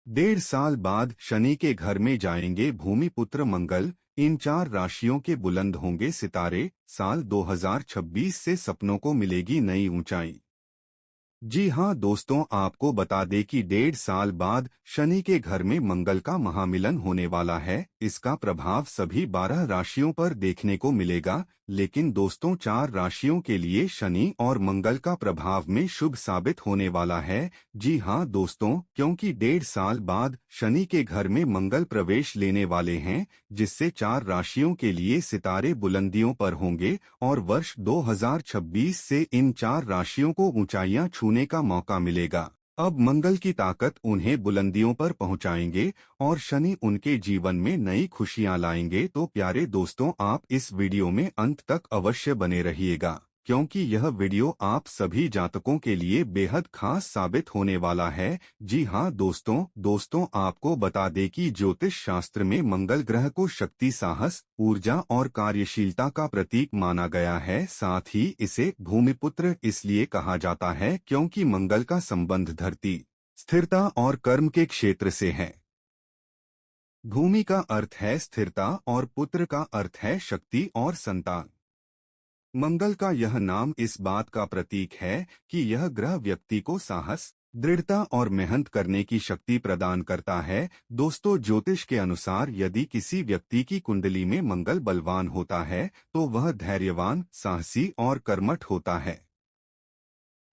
1.5 साल बाद शनि के घर में जाएंगे भूमिपुत्र मंगल। इन 4 राशियों के बुलंद होंगे सितारे। साल 2026 से सपनों को मिलेगी नई ऊंचाई। जी हाँ दोस्तों, आपको बता दें कि 1.5 साल बाद शनि के घर में मंगल का महामिलन होने वाला है। इसका प्रभाव सभी 12 राशियों पर देखने को मिलेगा, लेकिन दोस्तों 4 राशियों के लिए शनि और मंगल का प्रभाव में शुभ साबित होने वाला है। जी हाँ दोस्तों, क्योंकि 1.5 साल बाद शनि के घर में मंगल प्रवेश लेने वाले हैं, जिससे 4 राशियों के लिए सितारे बुलंदियों पर होंगे और वर्ष 2026 से इन 4 राशियों को ऊंचाइयां छूने का मौका मिलेगा। अब मंगल की ताकत उन्हें बुलंदियों पर पहुंचाएंगे और शनि उनके जीवन में नई खुशियां लाएंगे। तो प्यारे दोस्तों, आप इस वीडियो में अंत तक अवश्य बने रहिएगा, क्योंकि यह वीडियो आप सभी जातकों के लिए बेहद खास साबित होने वाला है। जी हाँ दोस्तों आपको बता दें कि ज्योतिष शास्त्र में मंगल ग्रह को शक्ति, साहस, ऊर्जा और कार्यशीलता का प्रतीक माना गया है। साथ ही इसे भूमिपुत्र इसलिए कहा जाता है क्योंकि मंगल का संबंध धरती, स्थिरता और कर्म के क्षेत्र से है। भूमि का अर्थ है स्थिरता और पुत्र का अर्थ है शक्ति और संतान। मंगल का यह नाम इस बात का प्रतीक है कि यह ग्रह व्यक्ति को साहस, दृढ़ता और मेहनत करने की शक्ति प्रदान करता है। दोस्तों, ज्योतिष के अनुसार यदि किसी व्यक्ति की कुंडली में मंगल बलवान होता है तो वह धैर्यवान, साहसी और कर्मठ होता है।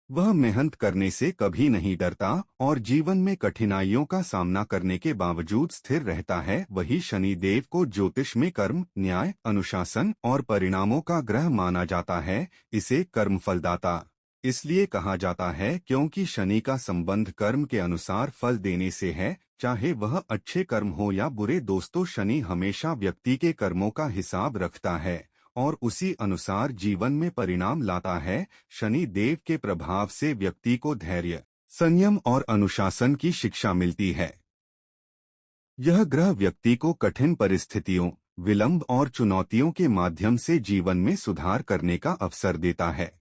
वह मेहनत करने से कभी नहीं डरता और जीवन में कठिनाइयों का सामना करने के बावजूद स्थिर रहता है। वही शनि देव को ज्योतिष में कर्म, न्याय, अनुशासन और परिणामों का ग्रह माना जाता है। इसे कर्मफलदाता इसलिए कहा जाता है क्योंकि शनि का संबंध कर्म के अनुसार फल देने से है, चाहे वह अच्छे कर्म हो या बुरे। दोस्तों, शनि हमेशा व्यक्ति के कर्मों का हिसाब रखता है और उसी अनुसार जीवन में परिणाम लाता है। शनि देव के प्रभाव से व्यक्ति को धैर्य, संयम और अनुशासन की शिक्षा मिलती है। यह ग्रह व्यक्ति को कठिन परिस्थितियों, विलंब और चुनौतियों के माध्यम से जीवन में सुधार करने का अवसर देता है।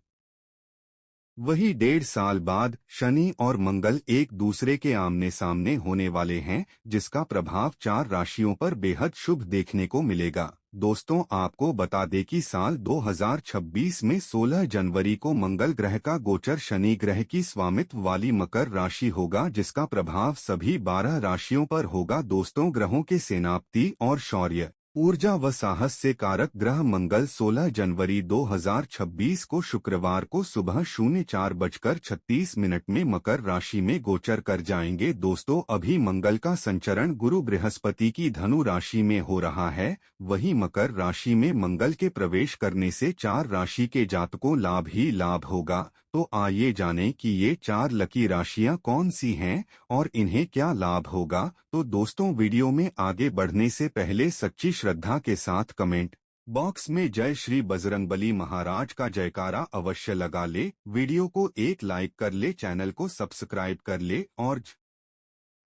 वही 1.5 साल बाद शनि और मंगल एक दूसरे के आमने सामने होने वाले हैं, जिसका प्रभाव 4 राशियों पर बेहद शुभ देखने को मिलेगा। दोस्तों, आपको बता दें कि साल 2026 में 16 जनवरी को मंगल ग्रह का गोचर शनि ग्रह की स्वामित्व वाली मकर राशि होगा, जिसका प्रभाव सभी 12 राशियों पर होगा। दोस्तों, ग्रहों के सेनापति और शौर्य, ऊर्जा व साहस से कारक ग्रह मंगल 16 जनवरी 2026 को शुक्रवार को सुबह 04:36 में मकर राशि में गोचर कर जाएंगे। दोस्तों, अभी मंगल का संचरण गुरु बृहस्पति की धनु राशि में हो रहा है। वहीं मकर राशि में मंगल के प्रवेश करने से 4 राशि के जातकों लाभ ही लाभ होगा। तो आइए जानें कि ये 4 लकी राशियां कौन सी हैं और इन्हें क्या लाभ होगा। तो दोस्तों, वीडियो में आगे बढ़ने से पहले सच्ची श्रद्धा के साथ कमेंट बॉक्स में जय श्री बजरंगबली महाराज का जयकारा अवश्य लगा ले, वीडियो को एक लाइक कर ले, चैनल को सब्सक्राइब कर ले और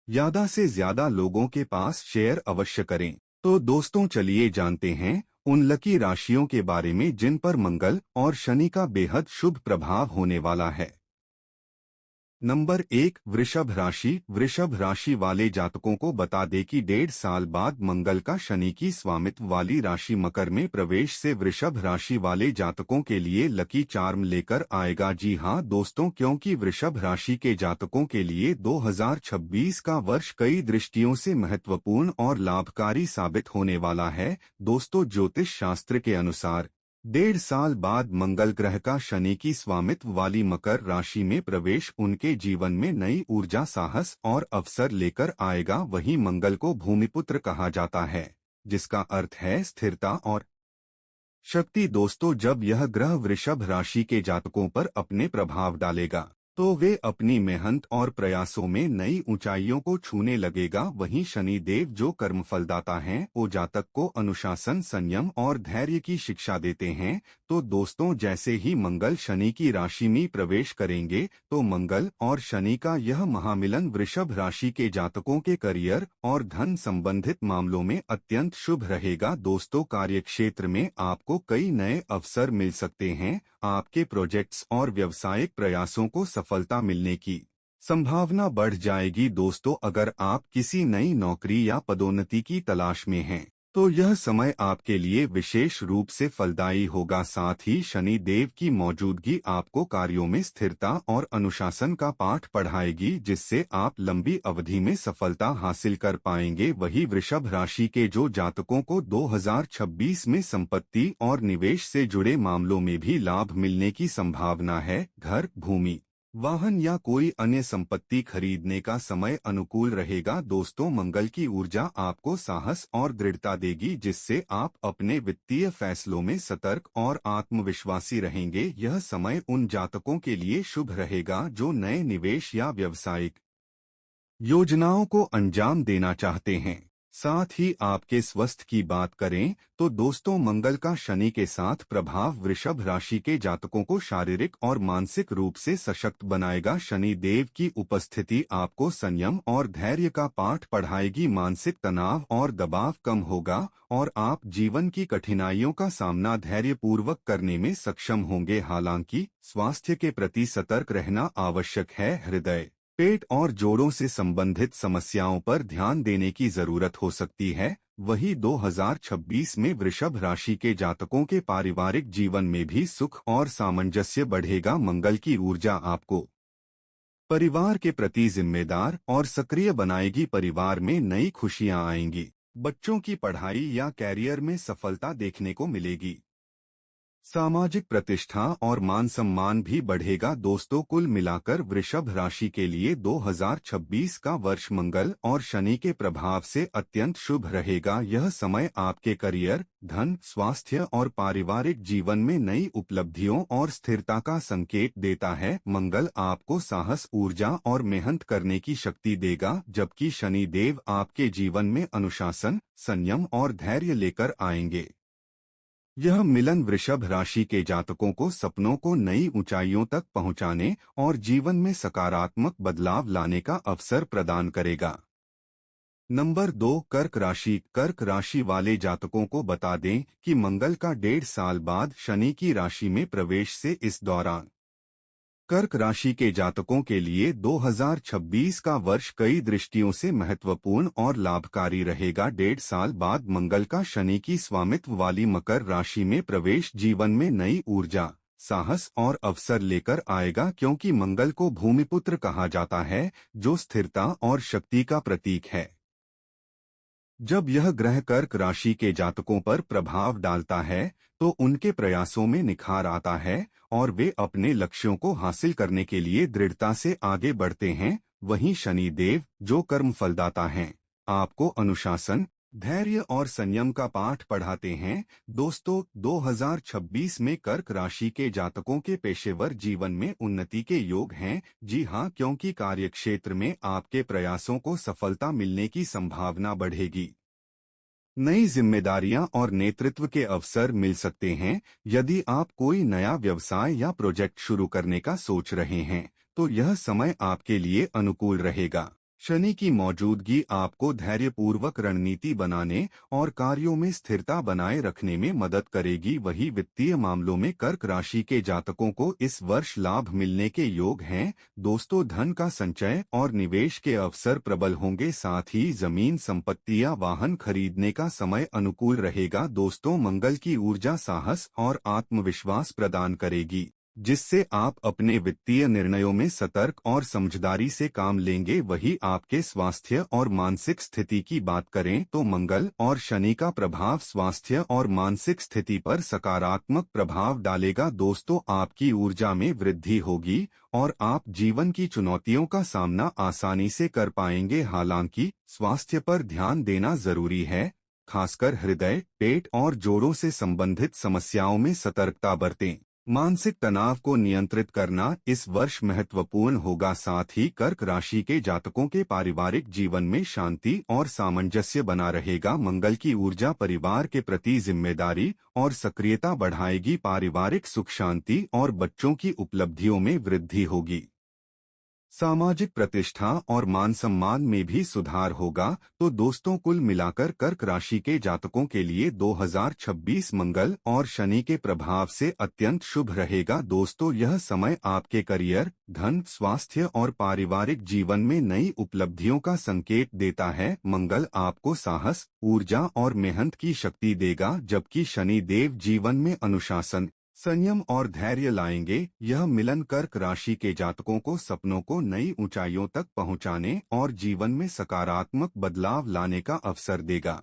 ज्यादा से ज्यादा लोगों के पास शेयर अवश्य करें। तो दोस्तों, चलिए जानते हैं उन लकी राशियों के बारे में जिन पर मंगल और शनि का बेहद शुभ प्रभाव होने वाला है। नंबर 1, वृषभ राशि। वृषभ राशि वाले जातकों को बता दें कि 1.5 साल बाद मंगल का शनि की स्वामित्व वाली राशि मकर में प्रवेश से वृषभ राशि वाले जातकों के लिए लकी चार्म लेकर आएगा। जी हां दोस्तों, क्योंकि वृषभ राशि के जातकों के लिए 2026 का वर्ष कई दृष्टियों से महत्वपूर्ण और लाभकारी साबित होने वाला है। दोस्तों, ज्योतिष शास्त्र के अनुसार 1.5 साल बाद मंगल ग्रह का शनि की स्वामित्व वाली मकर राशि में प्रवेश उनके जीवन में नई ऊर्जा, साहस और अवसर लेकर आएगा। वहीं मंगल को भूमिपुत्र कहा जाता है, जिसका अर्थ है स्थिरता और शक्ति। दोस्तों, जब यह ग्रह वृषभ राशि के जातकों पर अपने प्रभाव डालेगा तो वे अपनी मेहनत और प्रयासों में नई ऊंचाइयों को छूने लगेगा। वहीं शनि देव जो कर्मफलदाता हैं, वो जातक को अनुशासन, संयम और धैर्य की शिक्षा देते हैं। तो दोस्तों, जैसे ही मंगल शनि की राशि में प्रवेश करेंगे तो मंगल और शनि का यह महामिलन वृषभ राशि के जातकों के करियर और धन संबंधित मामलों में अत्यंत शुभ रहेगा। दोस्तों, कार्यक्षेत्र में आपको कई नए अवसर मिल सकते हैं। आपके प्रोजेक्ट्स और व्यावसायिक प्रयासों को सफलता मिलने की संभावना बढ़ जाएगी दोस्तों। अगर आप किसी नई नौकरी या पदोन्नति की तलाश में हैं तो यह समय आपके लिए विशेष रूप से फलदायी होगा। साथ ही शनि देव की मौजूदगी आपको कार्यों में स्थिरता और अनुशासन का पाठ पढ़ाएगी, जिससे आप लंबी अवधि में सफलता हासिल कर पाएंगे। वही वृषभ राशि के जो जातकों को 2026 में संपत्ति और निवेश से जुड़े मामलों में भी लाभ मिलने की संभावना है, घर, भूमि, वाहन या कोई अन्य संपत्ति खरीदने का समय अनुकूल रहेगा दोस्तों। मंगल की ऊर्जा आपको साहस और दृढ़ता देगी, जिससे आप अपने वित्तीय फैसलों में सतर्क और आत्मविश्वासी रहेंगे। यह समय उन जातकों के लिए शुभ रहेगा जो नए निवेश या व्यावसायिक योजनाओं को अंजाम देना चाहते हैं। साथ ही आपके स्वास्थ्य की बात करें तो दोस्तों, मंगल का शनि के साथ प्रभाव वृषभ राशि के जातकों को शारीरिक और मानसिक रूप से सशक्त बनाएगा। शनि देव की उपस्थिति आपको संयम और धैर्य का पाठ पढ़ाएगी। मानसिक तनाव और दबाव कम होगा और आप जीवन की कठिनाइयों का सामना धैर्यपूर्वक करने में सक्षम होंगे। हालांकि स्वास्थ्य के प्रति सतर्क रहना आवश्यक है। हृदय, पेट और जोड़ों से संबंधित समस्याओं पर ध्यान देने की जरूरत हो सकती है। वही 2026 में वृषभ राशि के जातकों के पारिवारिक जीवन में भी सुख और सामंजस्य बढ़ेगा। मंगल की ऊर्जा आपको परिवार के प्रति जिम्मेदार और सक्रिय बनाएगी। परिवार में नई खुशियां आएंगी। बच्चों की पढ़ाई या कैरियर में सफलता देखने को मिलेगी। सामाजिक प्रतिष्ठा और मान सम्मान भी बढ़ेगा दोस्तों। कुल मिलाकर वृषभ राशि के लिए 2026 का वर्ष मंगल और शनि के प्रभाव से अत्यंत शुभ रहेगा। यह समय आपके करियर, धन, स्वास्थ्य और पारिवारिक जीवन में नई उपलब्धियों और स्थिरता का संकेत देता है। मंगल आपको साहस, ऊर्जा और मेहनत करने की शक्ति देगा, जबकि शनि देव आपके जीवन में अनुशासन, संयम और धैर्य लेकर आएंगे। यह मिलन वृषभ राशि के जातकों को सपनों को नई ऊंचाइयों तक पहुंचाने और जीवन में सकारात्मक बदलाव लाने का अवसर प्रदान करेगा। नंबर 2, कर्क राशि। कर्क राशि वाले जातकों को बता दें कि मंगल का 1.5 साल बाद शनि की राशि में प्रवेश से इस दौरान कर्क राशि के जातकों के लिए 2026 का वर्ष कई दृष्टियों से महत्वपूर्ण और लाभकारी रहेगा। 1.5 साल बाद मंगल का शनि की स्वामित्व वाली मकर राशि में प्रवेश जीवन में नई ऊर्जा, साहस और अवसर लेकर आएगा, क्योंकि मंगल को भूमिपुत्र कहा जाता है, जो स्थिरता और शक्ति का प्रतीक है। जब यह ग्रह कर्क राशि के जातकों पर प्रभाव डालता है तो उनके प्रयासों में निखार आता है और वे अपने लक्ष्यों को हासिल करने के लिए दृढ़ता से आगे बढ़ते हैं। वहीं शनि देव, जो कर्म फलदाता हैं, आपको अनुशासन, धैर्य और संयम का पाठ पढ़ाते हैं। दोस्तों, 2026 में कर्क राशि के जातकों के पेशेवर जीवन में उन्नति के योग हैं। जी हाँ, क्योंकि कार्यक्षेत्र में आपके प्रयासों को सफलता मिलने की संभावना बढ़ेगी। नई जिम्मेदारियां और नेतृत्व के अवसर मिल सकते हैं। यदि आप कोई नया व्यवसाय या प्रोजेक्ट शुरू करने का सोच रहे हैं तो यह समय आपके लिए अनुकूल रहेगा। शनि की मौजूदगी आपको धैर्यपूर्वक रणनीति बनाने और कार्यों में स्थिरता बनाए रखने में मदद करेगी। वही वित्तीय मामलों में कर्क राशि के जातकों को इस वर्ष लाभ मिलने के योग हैं। दोस्तों, धन का संचय और निवेश के अवसर प्रबल होंगे। साथ ही जमीन, संपत्ति या वाहन खरीदने का समय अनुकूल रहेगा। दोस्तों, मंगल की ऊर्जा साहस और आत्मविश्वास प्रदान करेगी, जिससे आप अपने वित्तीय निर्णयों में सतर्क और समझदारी से काम लेंगे। वही आपके स्वास्थ्य और मानसिक स्थिति की बात करें तो मंगल और शनि का प्रभाव स्वास्थ्य और मानसिक स्थिति पर सकारात्मक प्रभाव डालेगा। दोस्तों, आपकी ऊर्जा में वृद्धि होगी और आप जीवन की चुनौतियों का सामना आसानी से कर पाएंगे। हालांकि स्वास्थ्य पर ध्यान देना जरूरी है, खासकर हृदय, पेट और जोड़ों से संबंधित समस्याओं में सतर्कता बरतें। मानसिक तनाव को नियंत्रित करना इस वर्ष महत्वपूर्ण होगा। साथ ही कर्क राशि के जातकों के पारिवारिक जीवन में शांति और सामंजस्य बना रहेगा। मंगल की ऊर्जा परिवार के प्रति जिम्मेदारी और सक्रियता बढ़ाएगी। पारिवारिक सुख शांति और बच्चों की उपलब्धियों में वृद्धि होगी। सामाजिक प्रतिष्ठा और मान सम्मान में भी सुधार होगा। तो दोस्तों, कुल मिलाकर कर्क राशि के जातकों के लिए 2026 मंगल और शनि के प्रभाव से अत्यंत शुभ रहेगा। दोस्तों, यह समय आपके करियर, धन, स्वास्थ्य और पारिवारिक जीवन में नई उपलब्धियों का संकेत देता है। मंगल आपको साहस, ऊर्जा और मेहनत की शक्ति देगा, जबकि शनि देव जीवन में अनुशासन, संयम और धैर्य लाएंगे। यह मिलन कर्क राशि के जातकों को सपनों को नई ऊंचाइयों तक पहुंचाने और जीवन में सकारात्मक बदलाव लाने का अवसर देगा।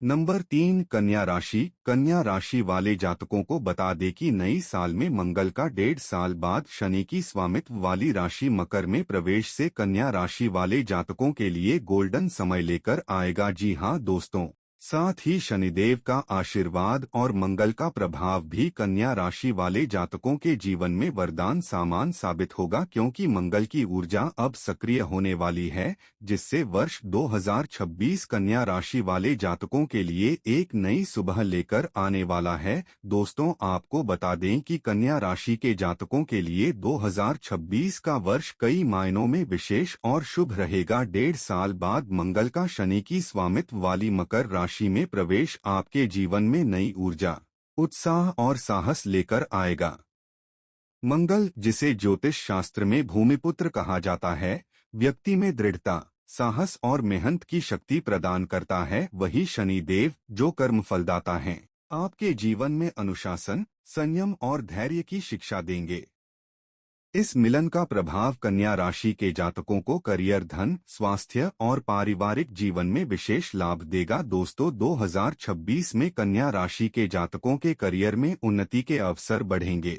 नंबर 3, कन्या राशि। कन्या राशि वाले जातकों को बता दें कि नई साल में मंगल का 1.5 साल बाद शनि की स्वामित्व वाली राशि मकर में प्रवेश से कन्या राशि वाले जातकों के लिए गोल्डन समय लेकर आएगा। जी हां दोस्तों, साथ ही शनिदेव का आशीर्वाद और मंगल का प्रभाव भी कन्या राशि वाले जातकों के जीवन में वरदान सामान साबित होगा, क्योंकि मंगल की ऊर्जा अब सक्रिय होने वाली है, जिससे वर्ष 2026 कन्या राशि वाले जातकों के लिए एक नई सुबह लेकर आने वाला है। दोस्तों, आपको बता दें कि कन्या राशि के जातकों के लिए 2026 का वर्ष कई मायनों में विशेष और शुभ रहेगा। 1.5 साल बाद मंगल का शनि की स्वामित्व वाली मकर राशि में प्रवेश आपके जीवन में नई ऊर्जा, उत्साह और साहस लेकर आएगा। मंगल, जिसे ज्योतिष शास्त्र में भूमिपुत्र कहा जाता है, व्यक्ति में दृढ़ता, साहस और मेहनत की शक्ति प्रदान करता है। वही शनि देव, जो कर्मफलदाता हैं, आपके जीवन में अनुशासन, संयम और धैर्य की शिक्षा देंगे। इस मिलन का प्रभाव कन्या राशि के जातकों को करियर, धन, स्वास्थ्य और पारिवारिक जीवन में विशेष लाभ देगा। दोस्तों, 2026 में कन्या राशि के जातकों के करियर में उन्नति के अवसर बढ़ेंगे।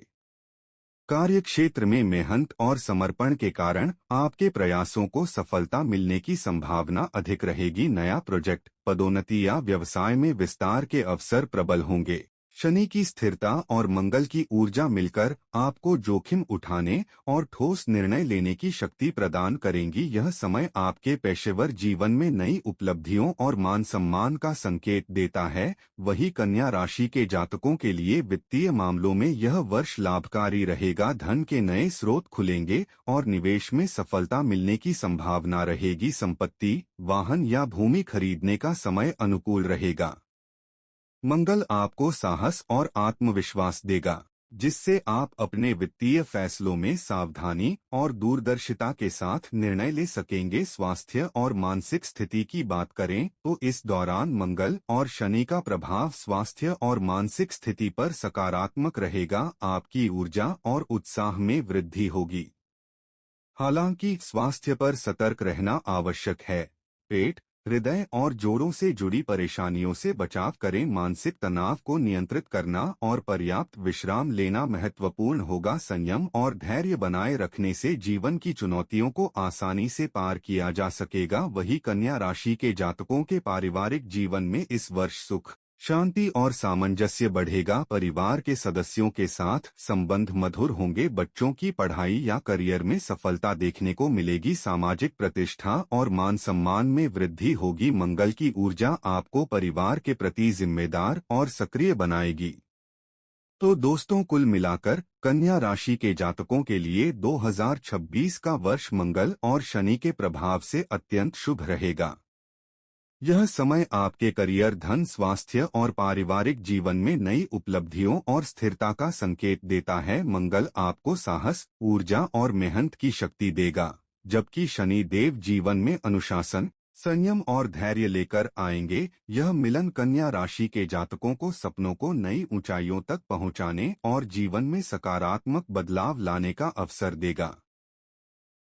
कार्य क्षेत्र में मेहनत और समर्पण के कारण आपके प्रयासों को सफलता मिलने की संभावना अधिक रहेगी। नया प्रोजेक्ट, पदोन्नति या व्यवसाय में विस्तार के अवसर प्रबल होंगे। शनि की स्थिरता और मंगल की ऊर्जा मिलकर आपको जोखिम उठाने और ठोस निर्णय लेने की शक्ति प्रदान करेंगी। यह समय आपके पेशेवर जीवन में नई उपलब्धियों और मान सम्मान का संकेत देता है। वही कन्या राशि के जातकों के लिए वित्तीय मामलों में यह वर्ष लाभकारी रहेगा। धन के नए स्रोत खुलेंगे और निवेश में सफलता मिलने की संभावना रहेगी। संपत्ति, वाहन या भूमि खरीदने का समय अनुकूल रहेगा। मंगल आपको साहस और आत्मविश्वास देगा, जिससे आप अपने वित्तीय फैसलों में सावधानी और दूरदर्शिता के साथ निर्णय ले सकेंगे। स्वास्थ्य और मानसिक स्थिति की बात करें तो इस दौरान मंगल और शनि का प्रभाव स्वास्थ्य और मानसिक स्थिति पर सकारात्मक रहेगा। आपकी ऊर्जा और उत्साह में वृद्धि होगी। हालांकि स्वास्थ्य पर सतर्क रहना आवश्यक है। पेट, हृदय और जोड़ों से जुड़ी परेशानियों से बचाव करें। मानसिक तनाव को नियंत्रित करना और पर्याप्त विश्राम लेना महत्वपूर्ण होगा। संयम और धैर्य बनाए रखने से जीवन की चुनौतियों को आसानी से पार किया जा सकेगा। वही कन्या राशि के जातकों के पारिवारिक जीवन में इस वर्ष सुख, शांति और सामंजस्य बढ़ेगा। परिवार के सदस्यों के साथ संबंध मधुर होंगे। बच्चों की पढ़ाई या करियर में सफलता देखने को मिलेगी। सामाजिक प्रतिष्ठा और मान सम्मान में वृद्धि होगी। मंगल की ऊर्जा आपको परिवार के प्रति जिम्मेदार और सक्रिय बनाएगी। तो दोस्तों, कुल मिलाकर कन्या राशि के जातकों के लिए 2026 का वर्ष मंगल और शनि के प्रभाव से अत्यंत शुभ रहेगा। यह समय आपके करियर, धन, स्वास्थ्य और पारिवारिक जीवन में नई उपलब्धियों और स्थिरता का संकेत देता है। मंगल आपको साहस, ऊर्जा और मेहनत की शक्ति देगा, जबकि शनि देव जीवन में अनुशासन, संयम और धैर्य लेकर आएंगे। यह मिलन कन्या राशि के जातकों को सपनों को नई ऊंचाइयों तक पहुंचाने और जीवन में सकारात्मक बदलाव लाने का अवसर देगा।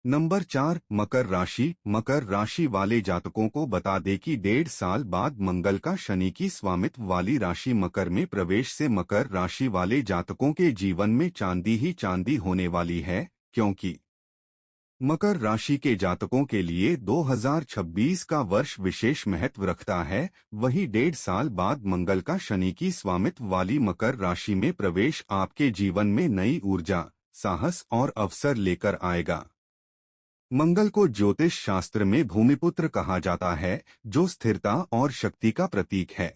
नंबर 4, मकर राशि। मकर राशि वाले जातकों को बता दें कि 1.5 साल बाद मंगल का शनि की स्वामित्व वाली राशि मकर में प्रवेश से मकर राशि वाले जातकों के जीवन में चांदी ही चांदी होने वाली है, क्योंकि मकर राशि के जातकों के लिए 2026 का वर्ष विशेष महत्व रखता है। वही 1.5 साल बाद मंगल का शनि की स्वामित्व वाली मकर राशि में प्रवेश आपके जीवन में नई ऊर्जा, साहस और अवसर लेकर आएगा। मंगल को ज्योतिष शास्त्र में भूमिपुत्र कहा जाता है, जो स्थिरता और शक्ति का प्रतीक है।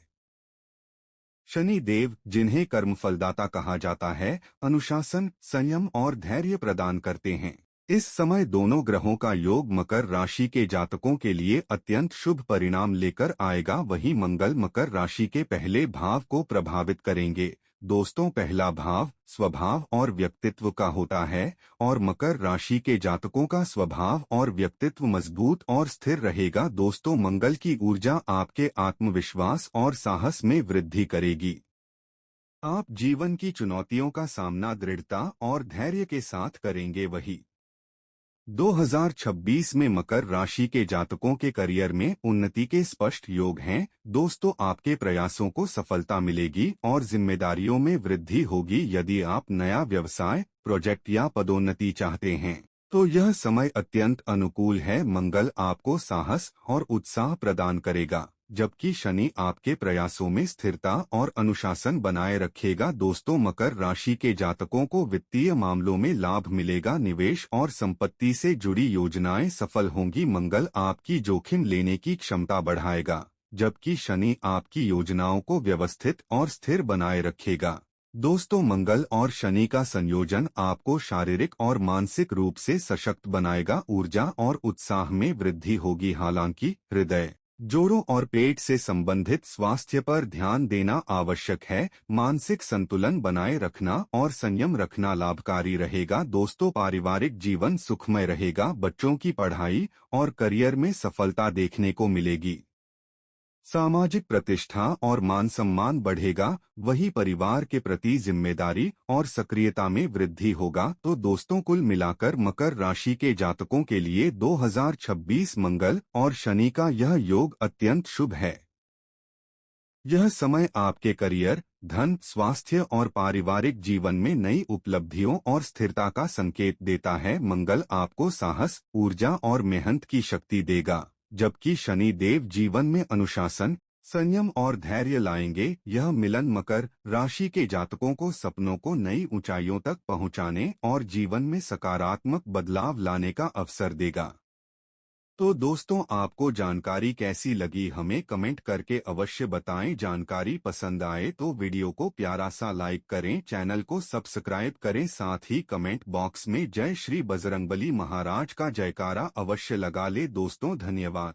शनि देव, जिन्हें कर्मफलदाता कहा जाता है, अनुशासन, संयम और धैर्य प्रदान करते हैं। इस समय दोनों ग्रहों का योग मकर राशि के जातकों के लिए अत्यंत शुभ परिणाम लेकर आएगा। वहीं मंगल मकर राशि के पहले भाव को प्रभावित करेंगे। दोस्तों, पहला भाव स्वभाव और व्यक्तित्व का होता है और मकर राशि के जातकों का स्वभाव और व्यक्तित्व मजबूत और स्थिर रहेगा। दोस्तों, मंगल की ऊर्जा आपके आत्मविश्वास और साहस में वृद्धि करेगी। आप जीवन की चुनौतियों का सामना दृढ़ता और धैर्य के साथ करेंगे। वही 2026 में मकर राशि के जातकों के करियर में उन्नति के स्पष्ट योग हैं। दोस्तों, आपके प्रयासों को सफलता मिलेगी और जिम्मेदारियों में वृद्धि होगी। यदि आप नया व्यवसाय, प्रोजेक्ट या पदोन्नति चाहते हैं तो यह समय अत्यंत अनुकूल है। मंगल आपको साहस और उत्साह प्रदान करेगा, जबकि शनि आपके प्रयासों में स्थिरता और अनुशासन बनाए रखेगा। दोस्तों, मकर राशि के जातकों को वित्तीय मामलों में लाभ मिलेगा। निवेश और संपत्ति से जुड़ी योजनाएं सफल होंगी। मंगल आपकी जोखिम लेने की क्षमता बढ़ाएगा, जबकि शनि आपकी योजनाओं को व्यवस्थित और स्थिर बनाए रखेगा। दोस्तों, मंगल और शनि का संयोजन आपको शारीरिक और मानसिक रूप से सशक्त बनाएगा। ऊर्जा और उत्साह में वृद्धि होगी। हालांकि हृदय, जोड़ों और पेट से संबंधित स्वास्थ्य पर ध्यान देना आवश्यक है। मानसिक संतुलन बनाए रखना और संयम रखना लाभकारी रहेगा। दोस्तों, पारिवारिक जीवन सुखमय रहेगा। बच्चों की पढ़ाई और करियर में सफलता देखने को मिलेगी। सामाजिक प्रतिष्ठा और मान सम्मान बढ़ेगा। वही परिवार के प्रति जिम्मेदारी और सक्रियता में वृद्धि होगा। तो दोस्तों, कुल मिलाकर मकर राशि के जातकों के लिए 2026 मंगल और शनि का यह योग अत्यंत शुभ है। यह समय आपके करियर, धन, स्वास्थ्य और पारिवारिक जीवन में नई उपलब्धियों और स्थिरता का संकेत देता है। मंगल आपको साहस, ऊर्जा और मेहनत की शक्ति देगा, जबकि शनि देव जीवन में अनुशासन, संयम और धैर्य लाएंगे। यह मिलन मकर राशि के जातकों को सपनों को नई ऊंचाइयों तक पहुंचाने और जीवन में सकारात्मक बदलाव लाने का अवसर देगा। तो दोस्तों, आपको जानकारी कैसी लगी हमें कमेंट करके अवश्य बताएं। जानकारी पसंद आए तो वीडियो को प्यारा सा लाइक करें, चैनल को सब्सक्राइब करें, साथ ही कमेंट बॉक्स में जय श्री बजरंगबली महाराज का जयकारा अवश्य लगा ले। दोस्तों, धन्यवाद।